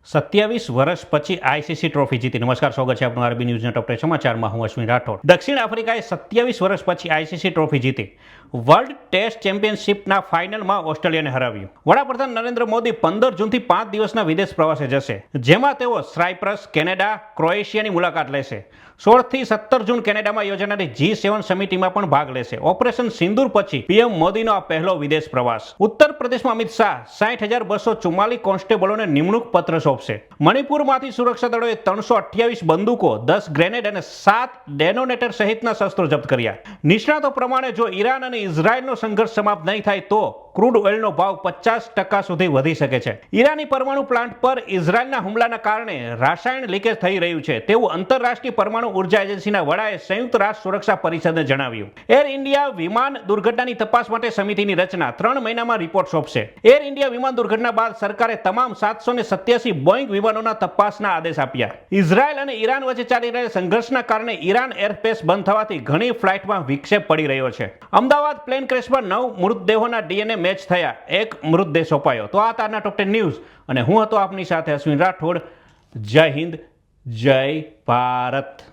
27 વર્ષ પછી ICC trophy જીતી. નમસ્કાર, સ્વાગત છે આપનું આરબી ન્યૂઝના ટોપ 10 સમાચારમાં. હું અશ્વિન રાઠોડ. દક્ષિણ આફ્રિકાએ 27 વર્ષ પછી આઈસીસી ટ્રોફી જીતી. વર્લ્ડ ટેસ્ટ ચેમ્પિયનશિપના ફાઇનલમાં ઓસ્ટ્રેલિયાને હરાવ્યું. વડાપ્રધાન નરેન્દ્ર મોદી 15 જૂનથી 5 દિવસના વિદેશ પ્રવાસે જશે, જેમાં તેઓ સાયપ્રસ, કેનેડા, ક્રોએશિયાની મુલાકાત લેશે. 16 થી 17 જૂન કેનેડામાં યોજાનારી G7 સમિટીમાં પણ ભાગ લેશે. ઓપરેશન સિંદૂર પછી પીએમ મોદીનો આ પહેલો વિદેશ પ્રવાસ. ઉત્તર પ્રદેશમાં અમિત શાહ 60,244 કોન્સ્ટેબલોને નિમણૂક પત્ર સોંપશે. મણિપુરમાંથી સુરક્ષા દળોએ 328 બંદૂકો, 10 ગ્રેનેડ અને 7 ડેનોનેટર સહિતના શસ્ત્રો જપ્ત કર્યા. નિષ્ણાતો પ્રમાણે જો ઈરાન અને ઇઝરાયલનો સંઘર્ષ સમાપ્ત નહીં થાય તો ક્રૂડ ઓઇલનો ભાવ 50% સુધી વધી શકે છે. ઈરાની પરમાણુ પ્લાન્ટ પર ઇઝરાયલના હુમલાના કારણે રાસાયણ લીકેજ થઈ રહ્યું છે તેવું આંતરરાષ્ટ્રીય પરમાણુ ઉર્જા એજન્સીના વડાએ સંયુક્ત રાષ્ટ્ર સુરક્ષા પરિષદને જણાવ્યું. એર ઇન્ડિયા વિમાન દુર્ઘટનાની તપાસ માટે સમિતિની રચના 3 મહિનામાં રિપોર્ટ સોંપશે. એર ઇન્ડિયા વિમાન દુર્ઘટના બાદ સરકારે તમામ 787 બોઈંગ વિમાનોના તપાસના આદેશ આપ્યા. ઇઝરાયલ અને ઈરાન વચ્ચે ચાલી રહેલા સંઘર્ષના કારણે ઈરાન એરસ્પેસ બંધ થવાથી ઘણી ફ્લાઇટમાં વિક્ષેપ પડી રહ્યો છે. અમદાવાદ પ્લેન ક્રેશમાં 9 મૃતદેહોના ડીએનએ મેચ થયા, 1 મૃતદેહ સોંપાયો. તો આ તારના ટોપ 10 ન્યૂઝ અને હું હતો આપની સાથે અશ્વિન રાઠોડ. જય હિન્દ, જય ભારત.